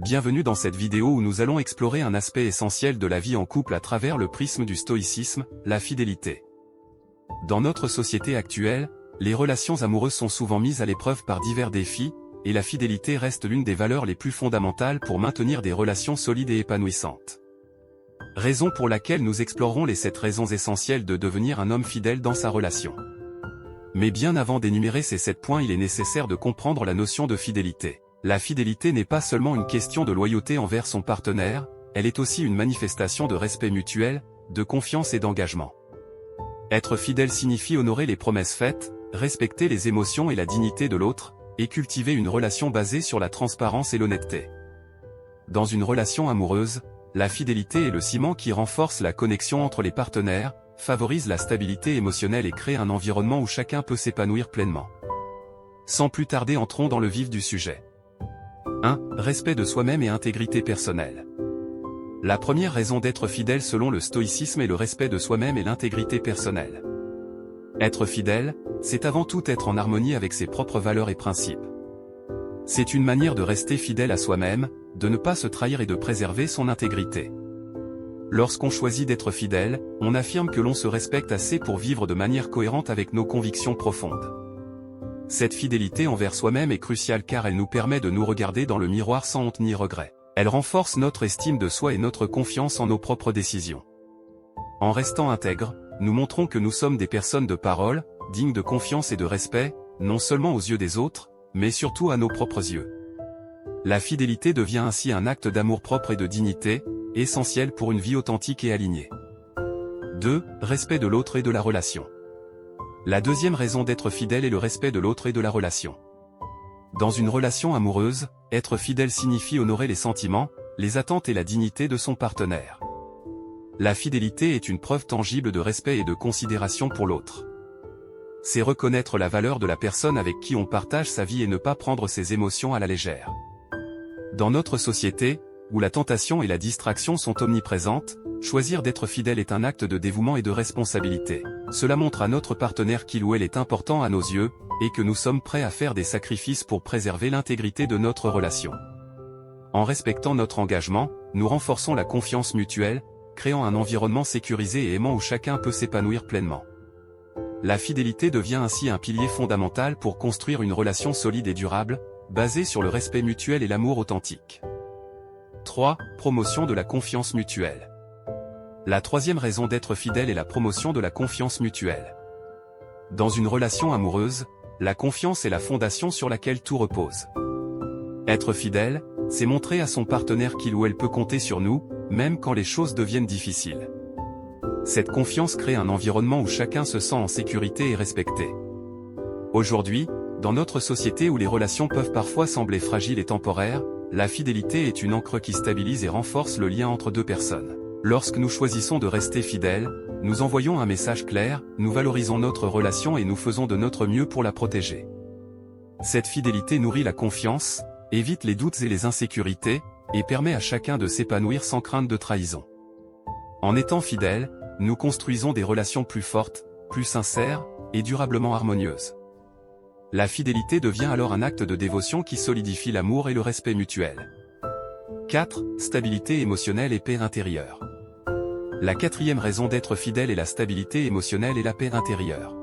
Bienvenue dans cette vidéo où nous allons explorer un aspect essentiel de la vie en couple à travers le prisme du stoïcisme, la fidélité. Dans notre société actuelle, les relations amoureuses sont souvent mises à l'épreuve par divers défis, et la fidélité reste l'une des valeurs les plus fondamentales pour maintenir des relations solides et épanouissantes. Raison pour laquelle nous explorerons les 7 raisons essentielles de devenir un homme fidèle dans sa relation. Mais bien avant d'énumérer ces 7 points, il est nécessaire de comprendre la notion de fidélité. La fidélité n'est pas seulement une question de loyauté envers son partenaire, elle est aussi une manifestation de respect mutuel, de confiance et d'engagement. Être fidèle signifie honorer les promesses faites, respecter les émotions et la dignité de l'autre, et cultiver une relation basée sur la transparence et l'honnêteté. Dans une relation amoureuse, la fidélité est le ciment qui renforce la connexion entre les partenaires, favorise la stabilité émotionnelle et crée un environnement où chacun peut s'épanouir pleinement. Sans plus tarder, entrons dans le vif du sujet. 1. Respect de soi-même et intégrité personnelle. La première raison d'être fidèle selon le stoïcisme est le respect de soi-même et l'intégrité personnelle. Être fidèle, c'est avant tout être en harmonie avec ses propres valeurs et principes. C'est une manière de rester fidèle à soi-même, de ne pas se trahir et de préserver son intégrité. Lorsqu'on choisit d'être fidèle, on affirme que l'on se respecte assez pour vivre de manière cohérente avec nos convictions profondes. Cette fidélité envers soi-même est cruciale car elle nous permet de nous regarder dans le miroir sans honte ni regret. Elle renforce notre estime de soi et notre confiance en nos propres décisions. En restant intègres, nous montrons que nous sommes des personnes de parole, dignes de confiance et de respect, non seulement aux yeux des autres, mais surtout à nos propres yeux. La fidélité devient ainsi un acte d'amour-propre et de dignité, essentiel pour une vie authentique et alignée. 2. Respect de l'autre et de la relation. La deuxième raison d'être fidèle est le respect de l'autre et de la relation. Dans une relation amoureuse, être fidèle signifie honorer les sentiments, les attentes et la dignité de son partenaire. La fidélité est une preuve tangible de respect et de considération pour l'autre. C'est reconnaître la valeur de la personne avec qui on partage sa vie et ne pas prendre ses émotions à la légère. Dans notre société, où la tentation et la distraction sont omniprésentes, choisir d'être fidèle est un acte de dévouement et de responsabilité. Cela montre à notre partenaire qu'il ou elle est important à nos yeux, et que nous sommes prêts à faire des sacrifices pour préserver l'intégrité de notre relation. En respectant notre engagement, nous renforçons la confiance mutuelle, créant un environnement sécurisé et aimant où chacun peut s'épanouir pleinement. La fidélité devient ainsi un pilier fondamental pour construire une relation solide et durable, basée sur le respect mutuel et l'amour authentique. 3. Promotion de la confiance mutuelle. La troisième raison d'être fidèle est la promotion de la confiance mutuelle. Dans une relation amoureuse, la confiance est la fondation sur laquelle tout repose. Être fidèle, c'est montrer à son partenaire qu'il ou elle peut compter sur nous, même quand les choses deviennent difficiles. Cette confiance crée un environnement où chacun se sent en sécurité et respecté. Aujourd'hui, dans notre société où les relations peuvent parfois sembler fragiles et temporaires, la fidélité est une ancre qui stabilise et renforce le lien entre deux personnes. Lorsque nous choisissons de rester fidèles, nous envoyons un message clair, nous valorisons notre relation et nous faisons de notre mieux pour la protéger. Cette fidélité nourrit la confiance, évite les doutes et les insécurités, et permet à chacun de s'épanouir sans crainte de trahison. En étant fidèles, nous construisons des relations plus fortes, plus sincères, et durablement harmonieuses. La fidélité devient alors un acte de dévotion qui solidifie l'amour et le respect mutuel. 4. Stabilité émotionnelle et paix intérieure. La quatrième raison d'être fidèle est la stabilité émotionnelle et la paix intérieure.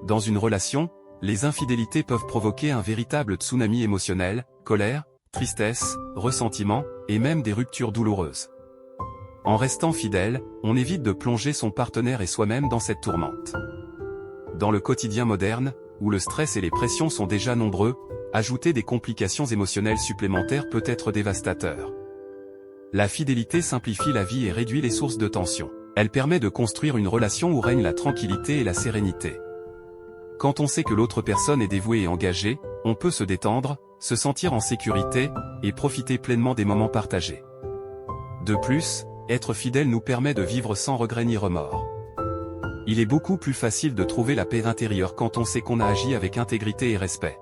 Dans une relation, les infidélités peuvent provoquer un véritable tsunami émotionnel, colère, tristesse, ressentiment, et même des ruptures douloureuses. En restant fidèle, on évite de plonger son partenaire et soi-même dans cette tourmente. Dans le quotidien moderne, où le stress et les pressions sont déjà nombreux, ajouter des complications émotionnelles supplémentaires peut être dévastateur. La fidélité simplifie la vie et réduit les sources de tension. Elle permet de construire une relation où règne la tranquillité et la sérénité. Quand on sait que l'autre personne est dévouée et engagée, on peut se détendre, se sentir en sécurité, et profiter pleinement des moments partagés. De plus, être fidèle nous permet de vivre sans regret ni remords. Il est beaucoup plus facile de trouver la paix intérieure quand on sait qu'on a agi avec intégrité et respect.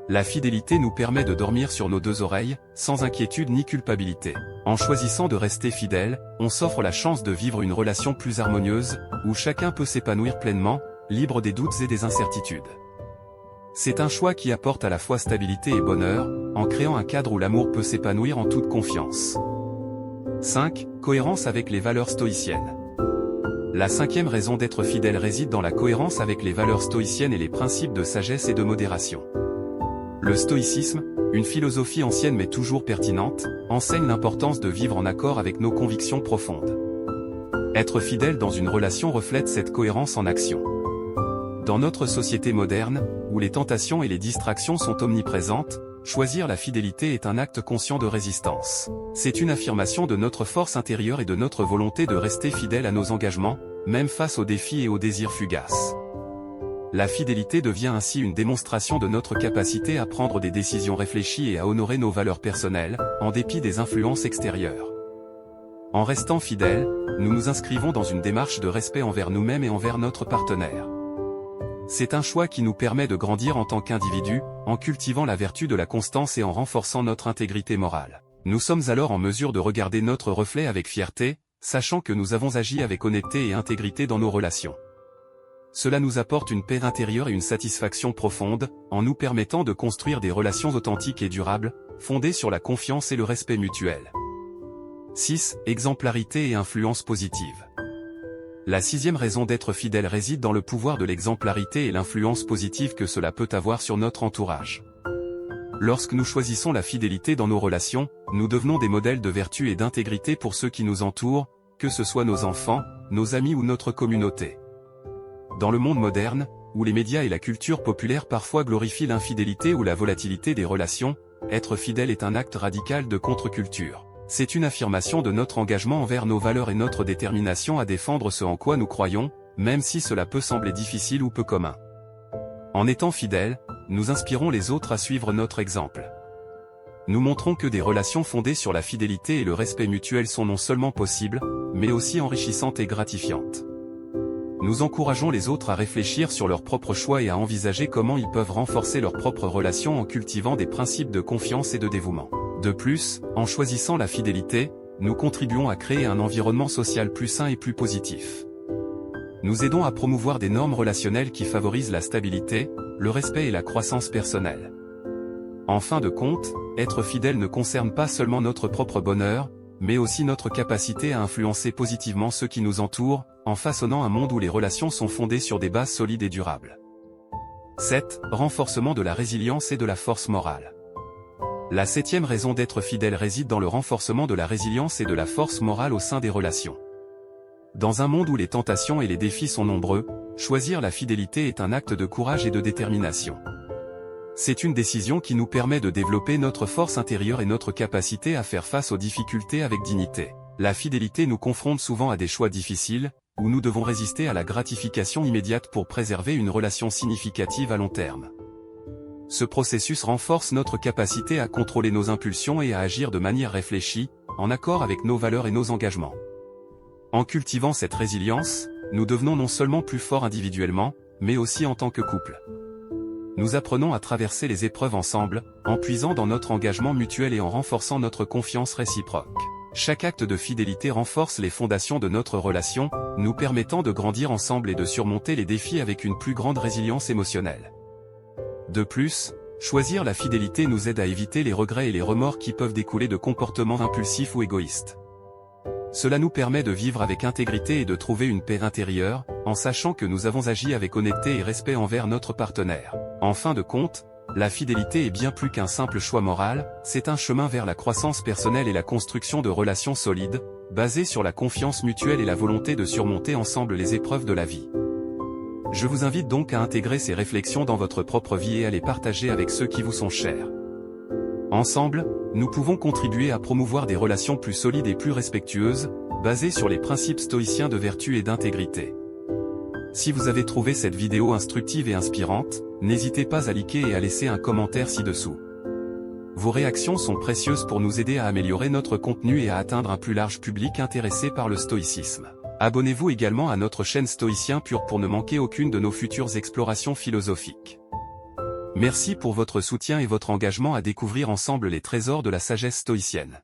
La fidélité nous permet de dormir sur nos 2 oreilles, sans inquiétude ni culpabilité. En choisissant de rester fidèle, on s'offre la chance de vivre une relation plus harmonieuse, où chacun peut s'épanouir pleinement, libre des doutes et des incertitudes. C'est un choix qui apporte à la fois stabilité et bonheur, en créant un cadre où l'amour peut s'épanouir en toute confiance. 5. Cohérence avec les valeurs stoïciennes. La cinquième raison d'être fidèle réside dans la cohérence avec les valeurs stoïciennes et les principes de sagesse et de modération. Le stoïcisme, une philosophie ancienne mais toujours pertinente, enseigne l'importance de vivre en accord avec nos convictions profondes. Être fidèle dans une relation reflète cette cohérence en action. Dans notre société moderne, où les tentations et les distractions sont omniprésentes, choisir la fidélité est un acte conscient de résistance. C'est une affirmation de notre force intérieure et de notre volonté de rester fidèle à nos engagements, même face aux défis et aux désirs fugaces. La fidélité devient ainsi une démonstration de notre capacité à prendre des décisions réfléchies et à honorer nos valeurs personnelles, en dépit des influences extérieures. En restant fidèles, nous nous inscrivons dans une démarche de respect envers nous-mêmes et envers notre partenaire. C'est un choix qui nous permet de grandir en tant qu'individus, en cultivant la vertu de la constance et en renforçant notre intégrité morale. Nous sommes alors en mesure de regarder notre reflet avec fierté, sachant que nous avons agi avec honnêteté et intégrité dans nos relations. Cela nous apporte une paix intérieure et une satisfaction profonde, en nous permettant de construire des relations authentiques et durables, fondées sur la confiance et le respect mutuel. 6. Exemplarité et influence positive. La sixième raison d'être fidèle réside dans le pouvoir de l'exemplarité et l'influence positive que cela peut avoir sur notre entourage. Lorsque nous choisissons la fidélité dans nos relations, nous devenons des modèles de vertu et d'intégrité pour ceux qui nous entourent, que ce soit nos enfants, nos amis ou notre communauté. Dans le monde moderne, où les médias et la culture populaire parfois glorifient l'infidélité ou la volatilité des relations, être fidèle est un acte radical de contre-culture. C'est une affirmation de notre engagement envers nos valeurs et notre détermination à défendre ce en quoi nous croyons, même si cela peut sembler difficile ou peu commun. En étant fidèles, nous inspirons les autres à suivre notre exemple. Nous montrons que des relations fondées sur la fidélité et le respect mutuel sont non seulement possibles, mais aussi enrichissantes et gratifiantes. Nous encourageons les autres à réfléchir sur leurs propres choix et à envisager comment ils peuvent renforcer leurs propres relations en cultivant des principes de confiance et de dévouement. De plus, en choisissant la fidélité, nous contribuons à créer un environnement social plus sain et plus positif. Nous aidons à promouvoir des normes relationnelles qui favorisent la stabilité, le respect et la croissance personnelle. En fin de compte, être fidèle ne concerne pas seulement notre propre bonheur, mais aussi notre capacité à influencer positivement ceux qui nous entourent, en façonnant un monde où les relations sont fondées sur des bases solides et durables. 7. Renforcement de la résilience et de la force morale. La septième raison d'être fidèle réside dans le renforcement de la résilience et de la force morale au sein des relations. Dans un monde où les tentations et les défis sont nombreux, choisir la fidélité est un acte de courage et de détermination. C'est une décision qui nous permet de développer notre force intérieure et notre capacité à faire face aux difficultés avec dignité. La fidélité nous confronte souvent à des choix difficiles, où nous devons résister à la gratification immédiate pour préserver une relation significative à long terme. Ce processus renforce notre capacité à contrôler nos impulsions et à agir de manière réfléchie, en accord avec nos valeurs et nos engagements. En cultivant cette résilience, nous devenons non seulement plus forts individuellement, mais aussi en tant que couple. Nous apprenons à traverser les épreuves ensemble, en puisant dans notre engagement mutuel et en renforçant notre confiance réciproque. Chaque acte de fidélité renforce les fondations de notre relation, nous permettant de grandir ensemble et de surmonter les défis avec une plus grande résilience émotionnelle. De plus, choisir la fidélité nous aide à éviter les regrets et les remords qui peuvent découler de comportements impulsifs ou égoïstes. Cela nous permet de vivre avec intégrité et de trouver une paix intérieure, en sachant que nous avons agi avec honnêteté et respect envers notre partenaire. En fin de compte, la fidélité est bien plus qu'un simple choix moral, c'est un chemin vers la croissance personnelle et la construction de relations solides, basées sur la confiance mutuelle et la volonté de surmonter ensemble les épreuves de la vie. Je vous invite donc à intégrer ces réflexions dans votre propre vie et à les partager avec ceux qui vous sont chers. Ensemble, nous pouvons contribuer à promouvoir des relations plus solides et plus respectueuses, basées sur les principes stoïciens de vertu et d'intégrité. Si vous avez trouvé cette vidéo instructive et inspirante, n'hésitez pas à liker et à laisser un commentaire ci-dessous. Vos réactions sont précieuses pour nous aider à améliorer notre contenu et à atteindre un plus large public intéressé par le stoïcisme. Abonnez-vous également à notre chaîne Stoïcien Pur pour ne manquer aucune de nos futures explorations philosophiques. Merci pour votre soutien et votre engagement à découvrir ensemble les trésors de la sagesse stoïcienne.